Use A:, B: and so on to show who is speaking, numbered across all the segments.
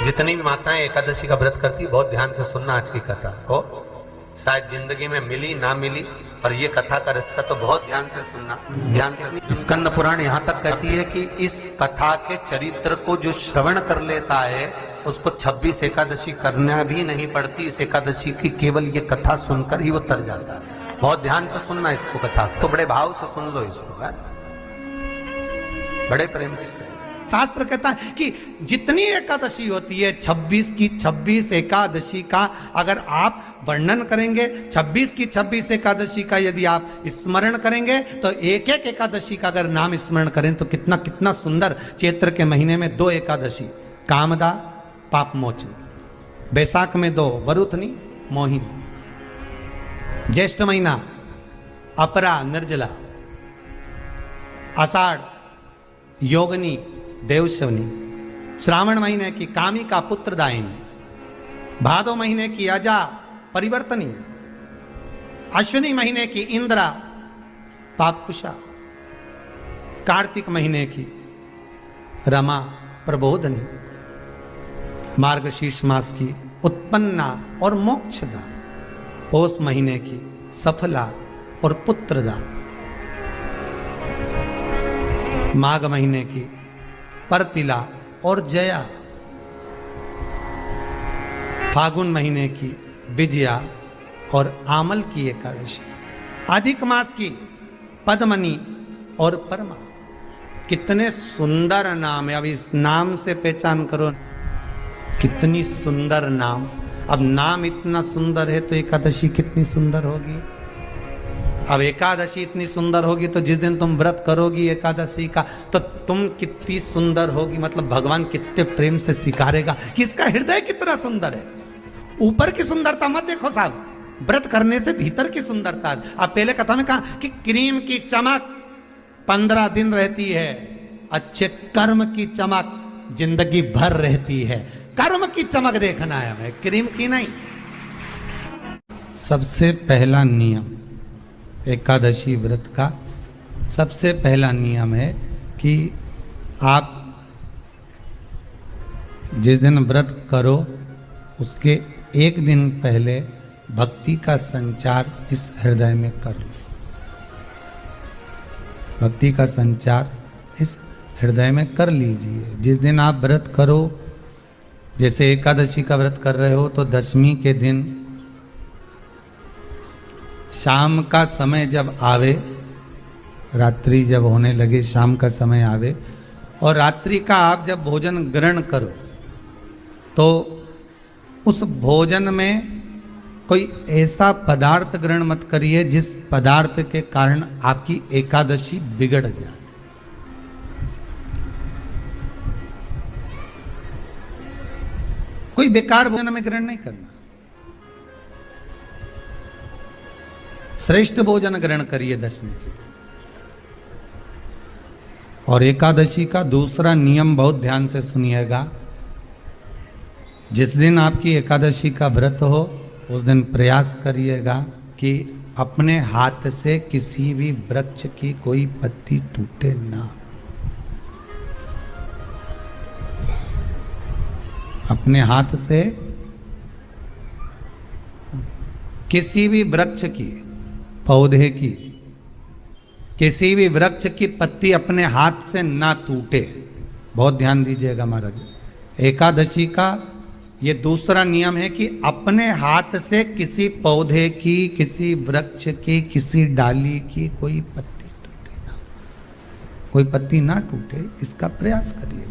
A: जितनी भी माताएं एकादशी का व्रत करती, बहुत ध्यान से सुनना आज की कथा को। शायद जिंदगी में मिली ना मिली, पर ये कथा का रिश्ता तो बहुत ध्यान से सुनना, ध्यान से। स्कंद पुराण यहाँ तक कहती है कि इस कथा के चरित्र को जो श्रवण कर लेता है उसको 26 एकादशी करना भी नहीं पड़ती। इस एकादशी की केवल ये कथा सुनकर ही वो तर जाता है। बहुत ध्यान से सुनना इसको, कथा तो बड़े भाव से सुन लो इसको, है? बड़े प्रेम से।
B: शास्त्र कहता है कि जितनी एकादशी होती है 26 की 26 एकादशी का अगर आप वर्णन करेंगे, 26 की 26 एकादशी का यदि आप स्मरण करेंगे, तो एक एक एकादशी का अगर नाम स्मरण करें तो कितना कितना सुंदर। चैत्र के महीने में 2 एकादशी, कामदा पाप मोचन, बैसाख में 2 वरुथनी मोहिनी, ज्येष्ठ महीना अपरा निर्जला, आषाढ़ योगनी देवशवनी, श्रावण महीने की कामिका पुत्रदायिनी, भादो महीने की अजा परिवर्तनी, अश्विनी महीने की इंद्रा पापकुशा, कार्तिक महीने की रमा प्रबोधनी, मार्गशीर्ष मास की उत्पन्ना और मोक्षदा, पौष महीने की सफला और पुत्रदा, माघ महीने की परतिला और जया, फागुन महीने की विजया और आमल की एकादशी, अधिक मास की पद्मनी और परमा। कितने सुंदर नाम है। अब इस नाम से पहचान करो कितनी सुंदर नाम। अब नाम इतना सुंदर है तो एकादशी कितनी सुंदर होगी। अब एकादशी इतनी सुंदर होगी तो जिस दिन तुम व्रत करोगी एकादशी का तो तुम कितनी सुंदर होगी। मतलब भगवान कितने प्रेम से स्वीकारेगा कि इसका हृदय कितना सुंदर है। ऊपर की सुंदरता मत देखो साहब, व्रत करने से भीतर की सुंदरता। अब पहले कथा में कहा कि क्रीम की चमक 15 दिन रहती है, अच्छे कर्म की चमक जिंदगी भर रहती है। कर्म की चमक देखना है हमें, क्रीम की नहीं। सबसे पहला नियम एकादशी व्रत का, सबसे पहला नियम है कि आप जिस दिन व्रत करो उसके एक दिन पहले भक्ति का संचार इस हृदय में कर लो। भक्ति का संचार इस हृदय में कर लीजिए। जिस दिन आप व्रत करो, जैसे एकादशी का व्रत कर रहे हो तो दशमी के दिन शाम का समय जब आवे, रात्रि जब होने लगे, शाम का समय आवे और रात्रि का आप जब भोजन ग्रहण करो तो उस भोजन में कोई ऐसा पदार्थ ग्रहण मत करिए जिस पदार्थ के कारण आपकी एकादशी बिगड़ जाए। कोई बेकार भोजन में ग्रहण नहीं करना, श्रेष्ठ भोजन ग्रहण करिए दशमी के। और एकादशी का दूसरा नियम बहुत ध्यान से सुनिएगा। जिस दिन आपकी एकादशी का व्रत हो उस दिन प्रयास करिएगा कि अपने हाथ से किसी भी वृक्ष की कोई पत्ती टूटे ना। अपने हाथ से किसी भी वृक्ष की, पौधे की, किसी भी वृक्ष की पत्ती अपने हाथ से ना टूटे। बहुत ध्यान दीजिएगा महाराज। एकादशी का ये दूसरा नियम है कि अपने हाथ से किसी पौधे की, किसी वृक्ष की, किसी डाली की कोई पत्ती टूटे ना, कोई पत्ती ना टूटे, इसका प्रयास करिए।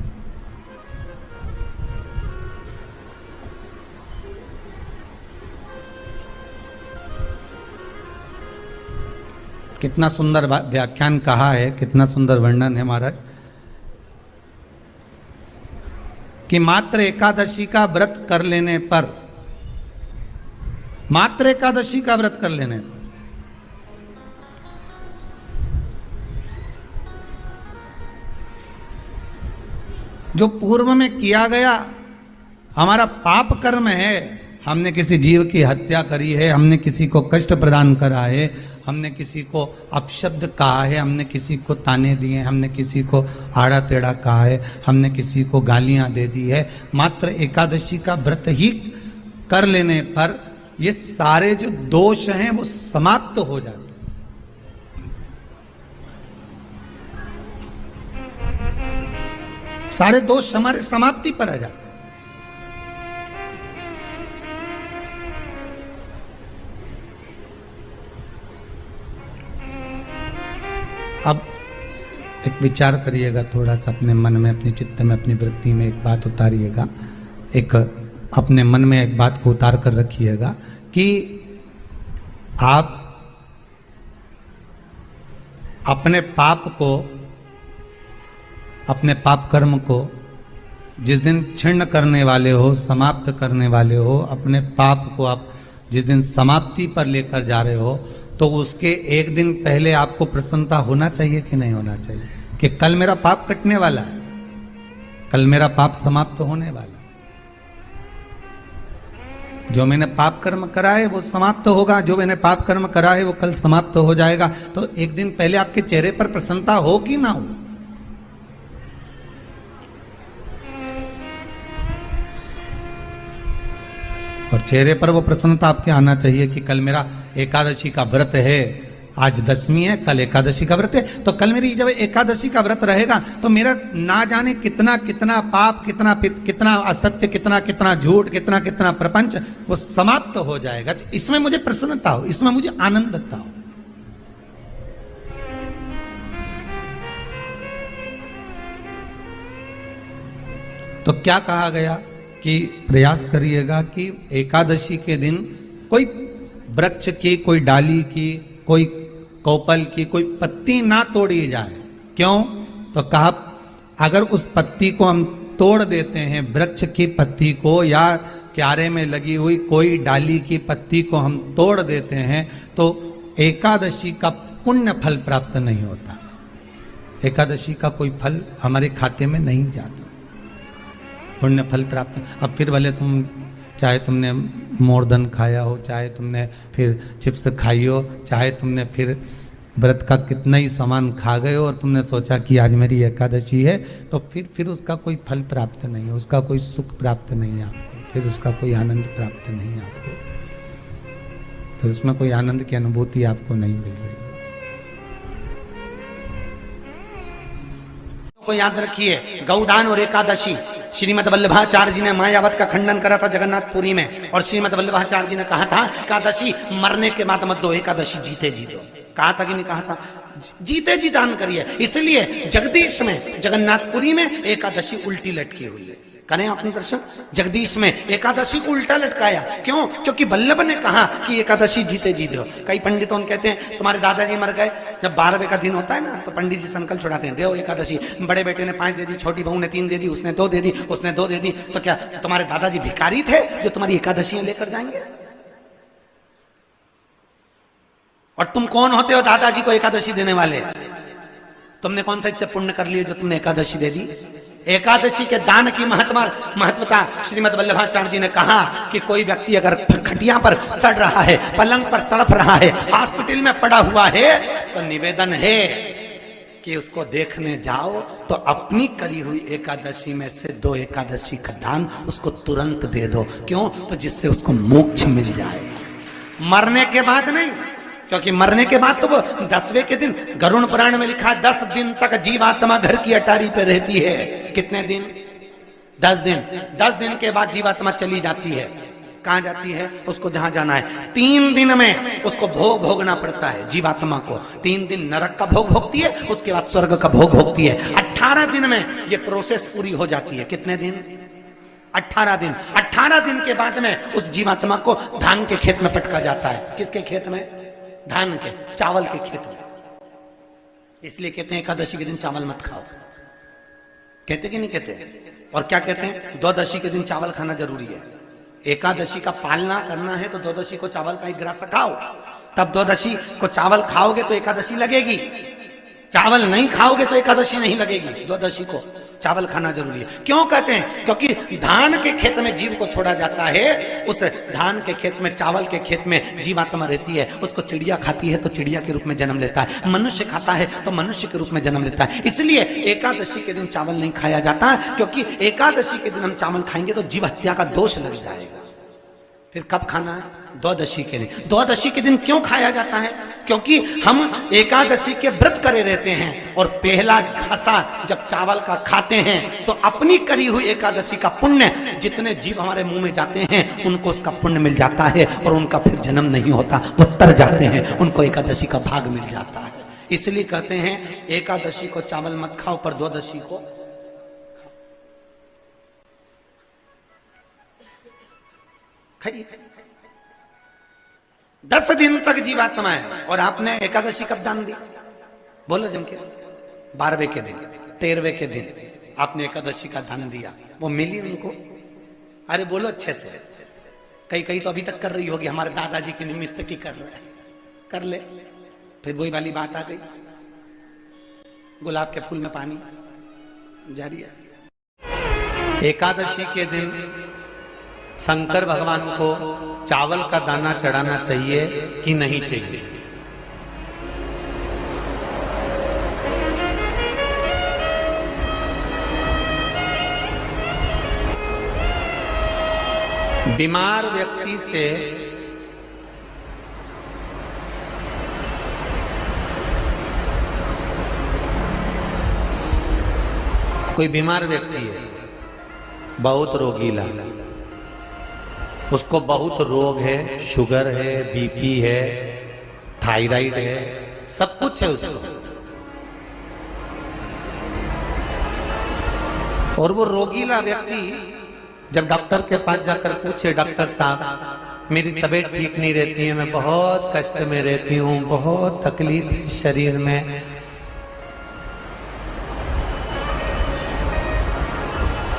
B: कितना सुंदर व्याख्यान कहा है, कितना सुंदर वर्णन है महाराज कि मात्र एकादशी का व्रत कर लेने पर, मात्र एकादशी का व्रत कर लेने पर जो पूर्व में किया गया हमारा पाप कर्म है, हमने किसी जीव की हत्या करी है, हमने किसी को कष्ट प्रदान करा है, हमने किसी को अपशब्द कहा है, हमने किसी को ताने दिए, हमने किसी को आड़ा टेढ़ा कहा है, हमने किसी को गालियां दे दी है, मात्र एकादशी का व्रत ही कर लेने पर ये सारे जो दोष हैं वो समाप्त हो जाते हैं। सारे दोष हमारे समाप्ति पर आ जाते हैं। अब एक विचार करिएगा थोड़ा सा अपने मन में, अपने चित्त में, अपनी वृत्ति में एक बात उतारिएगा, एक अपने मन में एक बात को उतार कर रखिएगा कि आप अपने पाप को, अपने पाप कर्म को जिस दिन छिन्न करने वाले हो, समाप्त करने वाले हो, अपने पाप को आप जिस दिन समाप्ति पर लेकर जा रहे हो, तो उसके एक दिन पहले आपको प्रसन्नता होना चाहिए कि नहीं होना चाहिए कि कल मेरा पाप कटने वाला है, कल मेरा पाप समाप्त होने वाला है, जो मैंने पाप कर्म करा है वो समाप्त होगा, जो मैंने पाप कर्म करा है वो कल समाप्त हो जाएगा। तो एक दिन पहले आपके चेहरे पर प्रसन्नता हो कि ना हो? और चेहरे पर वो प्रसन्नता आपके आना चाहिए कि कल मेरा एकादशी का व्रत है, आज दशमी है, कल एकादशी का व्रत है, तो कल मेरी जब एकादशी का व्रत रहेगा तो मेरा ना जाने कितना कितना पाप, कितना असत्य, कितना झूठ, कितना प्रपंच वो समाप्त हो जाएगा। इसमें मुझे प्रसन्नता हो, इसमें मुझे आनंदता हो। तो क्या कहा गया कि प्रयास करिएगा कि एकादशी के दिन कोई वृक्ष की, कोई डाली की, कोई कोपल की कोई पत्ती ना तोड़ी जाए। क्यों? तो कहा अगर उस पत्ती को हम तोड़ देते हैं, वृक्ष की पत्ती को या क्यारे में लगी हुई कोई डाली की पत्ती को हम तोड़ देते हैं तो एकादशी का पुण्य फल प्राप्त नहीं होता, एकादशी का कोई फल हमारे खाते में नहीं जाता, पुण्य फल प्राप्त। अब फिर भले तुम चाहे तुमने मोरधन खाया हो, चाहे तुमने फिर चिप्स खाई हो, चाहे तुमने फिर व्रत का कितना ही सामान खा गए हो और तुमने सोचा कि आज मेरी एकादशी है, तो फिर उसका कोई फल प्राप्त नहीं है, उसका कोई सुख प्राप्त नहीं है आपको, फिर उसका कोई आनंद प्राप्त नहीं है आपको, तो उसमें कोई आनंद की अनुभूति आपको नहीं मिल रही।
C: को याद रखिए, गौदान और एकादशी, श्रीमद वल्लभाचार्य जी ने मायावत का खंडन करा था जगन्नाथपुरी में, और श्रीमद वल्लभाचार्य जी ने कहा था एकादशी मरने के बाद मत दो, एकादशी जीते जी दो। कहा था कि नहीं कहा था? जीते जी दान करिए। इसलिए जगदीश में, जगन्नाथपुरी में एकादशी उल्टी लटकी हुई है। करें आपने दर्शन? जगदीश में एकादशी को उल्टा लटकाया। क्यों? क्योंकि वल्लभ ने कहा कि एकादशी जीते जी दो। कई पंडितों कहते हैं तुम्हारे दादाजी मर गए, जब 12वें का दिन होता है ना तो पंडित जी संकल्प छुड़ाते हैं, दो एकादशी। बड़े बेटे ने 5 दे दी, छोटी बहू ने 3 दे दी, उसने 2 दे दी, उसने 2 दे दी, तो क्या तुम्हारे दादाजी भिखारी थे जो तुम्हारी एकादशियां लेकर जाएंगे? और तुम कौन होते हो दादाजी को एकादशी देने वाले? तुमने कौन सा इतने पुण्य कर लिए जो तुमने एकादशी दे दी? एकादशी के दान की महत्वता श्रीमद वल्लभाचार्य जी ने कहा कि कोई व्यक्ति अगर खटिया पर सड़ रहा है, पलंग पर तड़प रहा है, हॉस्पिटल में पड़ा हुआ है, तो निवेदन है कि उसको देखने जाओ तो अपनी करी हुई एकादशी में से 2 एकादशी का दान उसको तुरंत दे दो। क्यों? तो जिससे उसको मोक्ष मिल जाए, मरने के बाद नहीं। क्योंकि मरने के बाद तो वो 10वें के दिन, गरुड़ पुराण में लिखा है 10 दिन तक जीवात्मा घर की अटारी पे रहती है। कितने दिन? 10 दिन। 10 दिन के बाद जीवात्मा चली जाती है। कहां जाती है? उसको जहां जाना है। 3 दिन में उसको भोग भोगना पड़ता है जीवात्मा को। 3 दिन नरक का भोग भोगती है, उसके बाद स्वर्ग का भोग भोगती है। 18 दिन में ये प्रोसेस पूरी हो जाती है। कितने दिन? 18 दिन। 18 दिन के बाद में उस जीवात्मा को धान के खेत में पटका जाता है। किसके खेत में? धान के, चावल के खेत में। इसलिए कहते हैं एकादशी के दिन चावल मत खाओ। कहते कि नहीं कहते? और क्या कहते हैं? द्वादशी के दिन चावल खाना जरूरी है। एकादशी का पालना करना है तो द्वादशी को चावल का 1 ग्रास खाओ, तब द्वादशी को चावल खाओगे तो एकादशी लगेगी। चावल नहीं खाओगे तो एकादशी नहीं लगेगी। द्वादशी को चावल खाना जरूरी है। क्यों कहते हैं? क्योंकि धान के खेत में जीव को छोड़ा जाता है, उस धान के खेत में, चावल के खेत में जीवात्मा रहती है। उसको चिड़िया खाती है तो चिड़िया के रूप में जन्म लेता है, मनुष्य खाता है तो मनुष्य के रूप में जन्म लेता है। इसलिए एकादशी के दिन चावल नहीं खाया जाता, क्योंकि एकादशी के दिन हम चावल खाएंगे तो जीव हत्या का दोष लग जाएगा। फिर कब खाना है? द्वादशी के दिन। द्वादशी के दिन क्यों खाया जाता है? क्योंकि हम एकादशी के व्रत करे रहते हैं और पहला घासा जब चावल का खाते हैं तो अपनी करी हुई एकादशी का पुण्य जितने जीव हमारे मुंह में जाते हैं उनको उसका पुण्य मिल जाता है और उनका फिर जन्म नहीं होता, वो तर जाते हैं, उनको एकादशी का भाग मिल जाता है। इसलिए कहते हैं एकादशी को चावल मत खाओ पर द्वादशी को खाइए। 10 दिन तक जीवात्मा है और आपने एकादशी कब दान दी? बोलो जम के। 12वें के दिन, 13वें के दिन आपने एकादशी का दान दिया, वो मिली उनको? अरे बोलो अच्छे से। कई तो अभी तक कर रही होगी, हमारे दादाजी के निमित्त की कर रहे हैं, कर ले। फिर वही वाली बात आ गई, गुलाब के फूल में पानी जारी है।
B: एकादशी के दिन शंकर भगवान को चावल का दाना चढ़ाना चाहिए कि नहीं चाहिए? बीमार व्यक्ति से कोई बीमार व्यक्ति है, बहुत रोगीला, उसको बहुत रोग है, शुगर है, बीपी है, थायराइड है, सब कुछ है उसको, और वो रोगीला व्यक्ति जब डॉक्टर के पास जाकर पूछे, डॉक्टर साहब मेरी तबीयत ठीक नहीं रहती है, मैं बहुत कष्ट में रहती हूँ, बहुत तकलीफ है शरीर में,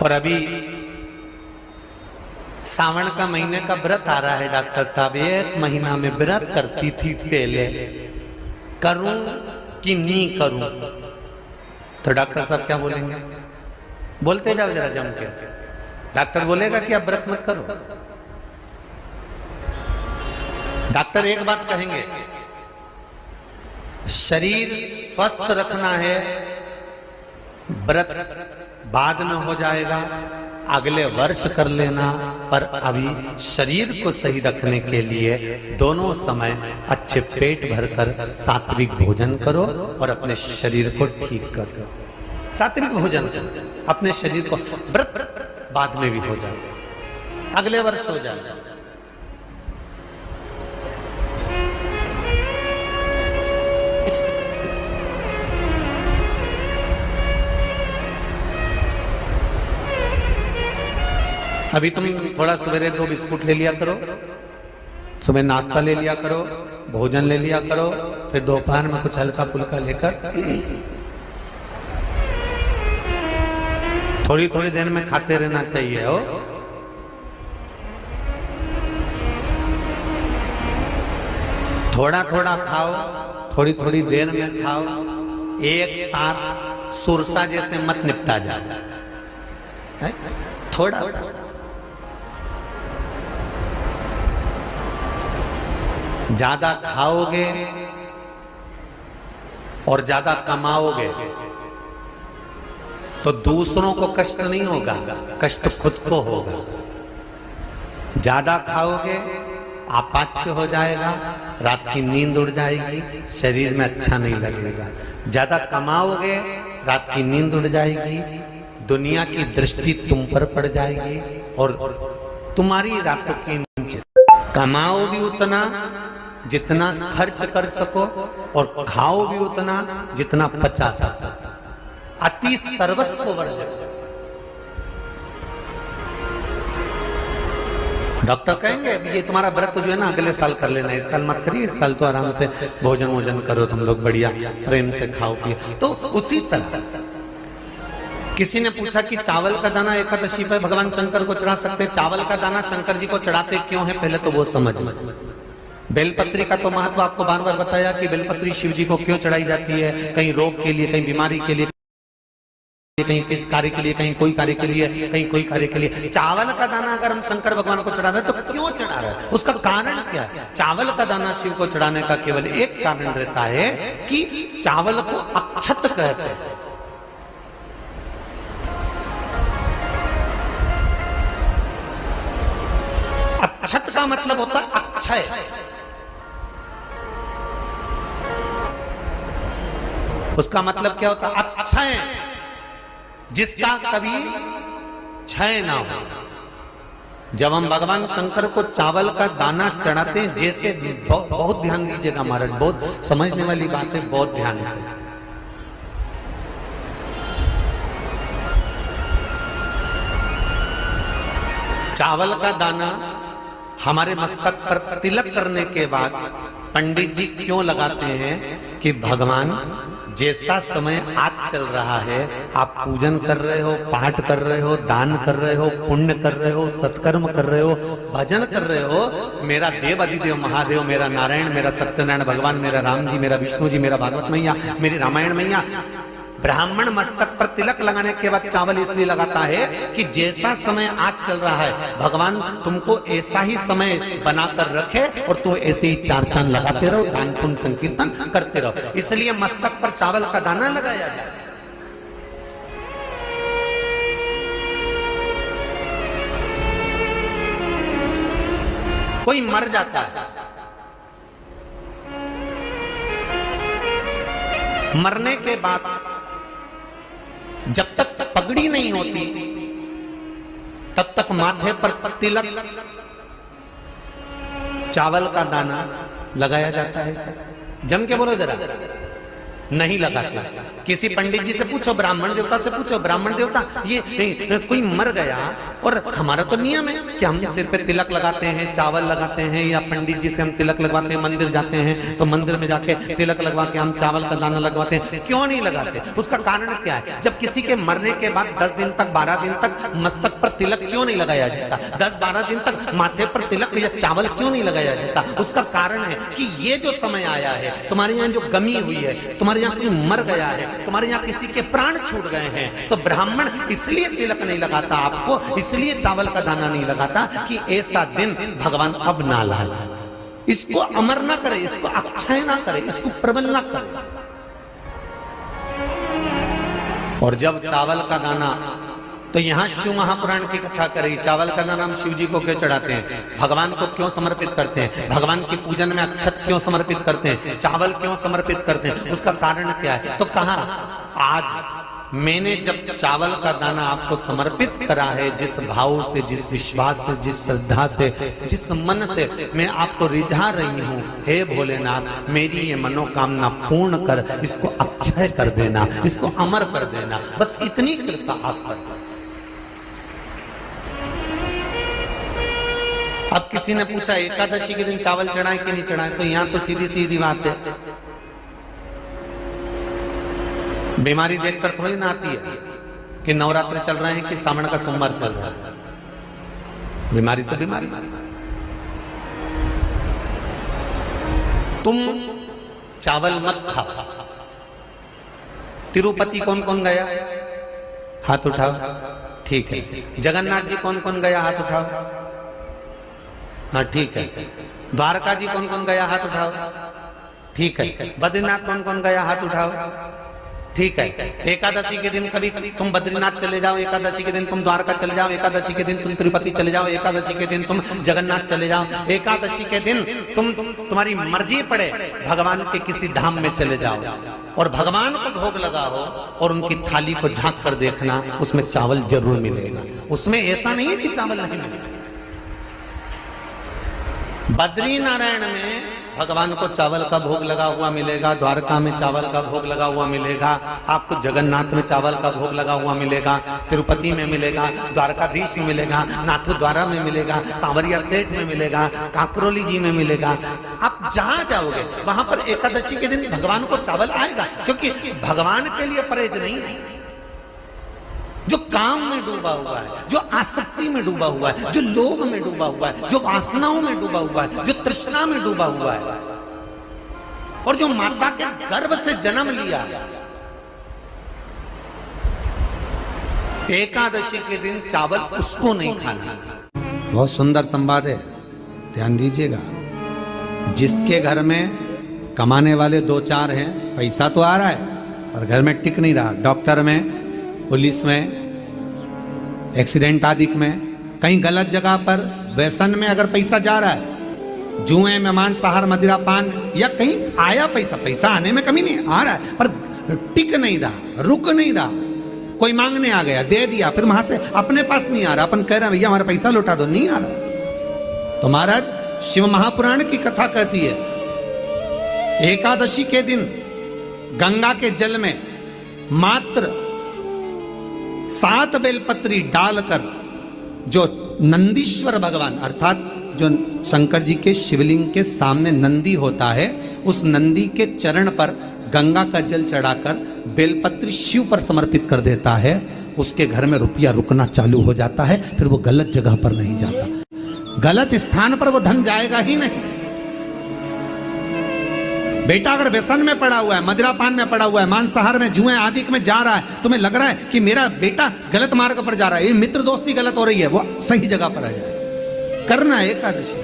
B: और अभी सावन का महीने का व्रत आ रहा है डॉक्टर साहब, 1 महीना में व्रत करती थी पहले, करूं कि नहीं करूं? तो डॉक्टर साहब क्या बोलेंगे? बोलते जाओ जरा जम के। डॉक्टर बोलेगा कि आप व्रत मत करो। डॉक्टर एक बात कहेंगे, शरीर स्वस्थ रखना है, व्रत बाद में हो जाएगा, अगले वर्ष कर लेना, पर अभी शरीर को सही रखने के लिए दोनों समय अच्छे पेट भरकर सात्विक भोजन करो और अपने शरीर को ठीक करो। सात्विक भोजन अपने शरीर को, व्रत बाद में भी हो जाएगा, अगले वर्ष हो जाएगा। अभी तुम थोड़ा सवेरे 2 बिस्कुट ले लिया करो, सुबह नाश्ता ले लिया करो, भोजन ले लिया करो, फिर दोपहर में कुछ हल्का फुल्का लेकर थोड़ी थोड़ी देर में खाते रहना चाहिए। हो थोड़ा थोड़ा खाओ, थोड़ी थोड़ी देर में खाओ, एक साथ सुरसा जैसे मत निपटा जाए, थोड़ा ज्यादा खाओगे और ज्यादा कमाओगे तो दूसरों को कष्ट नहीं होगा, कष्ट खुद को होगा। ज्यादा खाओगे अपाच्य हो जाएगा, रात की नींद उड़ जाएगी, शरीर में अच्छा नहीं लगेगा। ज्यादा कमाओगे, रात की नींद उड़ जाएगी, दुनिया की दृष्टि तुम पर पड़ जाएगी और तुम्हारी रातों की नींद। कमाओ भी उतना जितना खर्च कर सको और खाओ भी उतना जितना पचा सको। अति सर्वस्व वर्जक। डॉक्टर कहेंगे ये तुम्हारा व्रत जो है ना अगले साल कर लेना, इस साल मत करिए, इस साल तो आराम से भोजन वोजन करो तुम लोग, बढ़िया प्रेम से खाओ पिए। तो उसी तरह किसी ने पूछा कि चावल का दाना एकादशी पर भगवान शंकर को चढ़ा सकते हैं? चावल का दाना शंकर जी को चढ़ाते क्यों है, पहले तो वो समझ में। बेलपत्री का तो महत्व आपको बार बार बताया कि बेलपत्री शिव जी को क्यों चढ़ाई जाती है, कहीं रोग के लिए, कहीं बीमारी के लिए, कहीं किस कार्य के लिए, कहीं कोई कार्य के लिए, कहीं कोई कार्य के लिए। चावल का दाना अगर हम शंकर भगवान को चढ़ा रहे हैं तो क्यों चढ़ा रहे हैं, उसका कारण क्या है? चावल का दाना शिव को चढ़ाने का केवल एक कारण रहता है कि चावल को अक्षत कहते हैं। अक्षत का मतलब होता है अक्षय। उसका मतलब क्या होता है? अक्षय, जिसका कभी क्षय ना हो। जब हम भगवान शंकर को चावल का दाना चढ़ाते हैं, जैसे बहुत ध्यान दीजिएगा महाराज, बहुत समझने वाली बात है, बहुत ध्यान से। चावल का दाना हमारे मस्तक पर तिलक करने के बाद पंडित जी क्यों लगाते हैं कि भगवान जैसा समय आज चल रहा है, आप पूजन कर रहे हो, पाठ कर रहे हो, दान कर रहे हो, पुण्य कर रहे हो, सत्कर्म कर रहे हो, भजन कर रहे हो, मेरा देव अधिदेव महादेव, मेरा नारायण, मेरा सत्यनारायण भगवान, मेरा राम जी, मेरा विष्णु जी, मेरा भागवत मैया, मेरी रामायण मैया, ब्राह्मण मस्तक पर तिलक लगाने के बाद चावल इसलिए लगाता है कि जैसा समय आज चल रहा है, भगवान तुमको ऐसा ही समय बनाकर रखे और तुम ऐसे ही चार चांद लगाते रहो, दान पुण्य संकीर्तन करते रहो, इसलिए मस्तक पर चावल का दाना लगाया जाए। कोई मर जाता है, मरने के बाद जब तक पगड़ी नहीं होती तब तक माथे पर तिलक, चावल का दाना लगाया जाता है। जम के बोलो जरा, नहीं लगाते। किसी पंडित जी से पूछो, ब्राह्मण देवता से पूछो, ब्राह्मण देवता ये कोई मर गया, और हमारा तो नियम है कि हम सिर पे तिलक लगाते हैं, चावल लगाते हैं, या पंडित जी से हम तिलक लगवाते हैं, मंदिर जाते हैं तो मंदिर में जाके तिलक लगवा के हम चावल का दाना लगवाते हैं, क्यों नहीं लगाते? उसका कारण क्या है? जब किसी के मरने के बाद 10 दिन तक, 12 दिन तक मस्तक पर तिलक क्यों नहीं लगाया जाता? 10-12 दिन तक माथे पर तिलक या चावल क्यों नहीं लगाया जाता? उसका कारण है कि ये जो समय आया है, तुम्हारे यहाँ जो गमी हुई है, तुम्हारे यहाँ कोई मर गया है, तुम्हारे यहाँ किसी के प्राण छूट गए हैं, तो ब्राह्मण इसलिए तिलक नहीं लगाता आपको, इसलिए चावल का दाना नहीं लगाता कि ऐसा दिन भगवान अब ना लाए, इसको अमर ना करे, इसको अक्षय ना करे, इसको प्रबल ना करे। और जब चावल का दाना, तो यहां शिव महापुराण की कथा करी, चावल का दाना हम शिव जी को क्यों चढ़ाते हैं, भगवान को क्यों समर्पित करते हैं, भगवान की पूजन में अक्षत क्यों समर्पित करते हैं, चावल क्यों समर्पित करते हैं, उसका कारण क्या है? तो कहा आज मैंने जब चावल का दाना आपको समर्पित करा है, जिस भाव से, जिस विश्वास से, जिस श्रद्धा से, जिस मन से मैं आपको रिझा रही हूँ, हे भोलेनाथ मेरी ये मनोकामना पूर्ण कर, इसको अक्षय कर देना, इसको अमर कर देना, बस इतनी कृपा आप कर। अब किसी ने पूछा एकादशी के दिन चावल चढ़ाए कि नहीं चढ़ाए, तो यहां तो सीधी सीधी बात है, बीमारी देखकर थोड़ी ना आती है कि नवरात्र चल रहे हैं कि सावन का सोमवार चल रहा है, बीमारी तो बीमारी। तुम चावल मत खाओ। तिरुपति कौन कौन गया? हाथ उठाओ। ठीक है। जगन्नाथ जी कौन कौन गया? हाथ उठाओ। हाँ ठीक है। द्वारका जी कौन कौन गया? हाथ उठाओ। ठीक है। बद्रीनाथ कौन कौन गया? हाथ उठाओ। ठीक है। एकादशी के दिन कभी तुम बद्रीनाथ चले जाओ, एकादशी के दिन तुम द्वारका चले जाओ, एकादशी के दिन तुम तिरुपति चले जाओ, एकादशी के दिन तुम जगन्नाथ चले जाओ, एकादशी के दिन तुम्हारी मर्जी पड़े भगवान के किसी धाम में चले जाओ और भगवान को भोग लगाओ और उनकी थाली को झांक कर देखना, उसमें चावल जरूर मिलेगा। उसमें ऐसा नहीं है कि चावल नहीं मिलेगा। बद्री नारायण में भगवान को चावल का भोग लगा हुआ मिलेगा, द्वारका में चावल का भोग लगा हुआ मिलेगा, आपको जगन्नाथ में चावल का भोग लगा हुआ मिलेगा, तिरुपति में मिलेगा, द्वारकाधीश में मिलेगा, नाथू द्वारा में मिलेगा, सांवरिया सेठ में मिलेगा, काकरोली जी में मिलेगा। आप जहां जाओगे वहां पर एकादशी के दिन भगवान को चावल आएगा, क्योंकि भगवान के लिए परहेज नहीं है।
C: जो काम में डूबा हुआ है, जो आसक्ति में डूबा हुआ है, जो लोभ में डूबा हुआ है, जो वासनाओं में डूबा हुआ है, जो तृष्णा में डूबा हुआ है, और जो माता के गर्भ से जन्म लिया, एकादशी के दिन चावल उसको नहीं खाना।
B: बहुत सुंदर संवाद है, ध्यान दीजिएगा। जिसके घर में कमाने वाले 2-4 हैं, पैसा तो आ रहा है पर घर में टिक नहीं रहा, डॉक्टर में, पुलिस में, एक्सीडेंट आदि में, कहीं गलत जगह पर व्यसन में अगर पैसा जा रहा है, जुए में, मांसाहार, मदिरा पान, या कहीं आया पैसा आने में कमी नहीं, आ रहा है पर टिक नहीं रहा, रुक नहीं रहा। कोई मांगने आ गया, दे दिया, फिर वहां से अपने पास नहीं आ रहा, अपन कह रहे हैं भैया हमारा पैसा लौटा दो, नहीं आ रहा। तो महाराज शिव महापुराण की कथा कहती है, एकादशी के दिन गंगा के जल में मात्र 7 बेलपत्री डालकर जो नंदीश्वर भगवान अर्थात जो शंकर जी के शिवलिंग के सामने नंदी होता है, उस नंदी के चरण पर गंगा का जल चढ़ाकर बेलपत्री शिव पर समर्पित कर देता है, उसके घर में रुपया रुकना चालू हो जाता है, फिर वो गलत जगह पर नहीं जाता, गलत स्थान पर वो धन जाएगा ही नहीं। बेटा अगर व्यसन में पड़ा हुआ है, मदिरा पान में पड़ा हुआ है, मांसाहार में, जुए आदि में जा रहा है, तुम्हें लग रहा है कि मेरा बेटा गलत मार्ग पर जा रहा है, ये मित्र दोस्ती गलत हो रही है, वो सही जगह पर आ जाए, करना है एकादशी।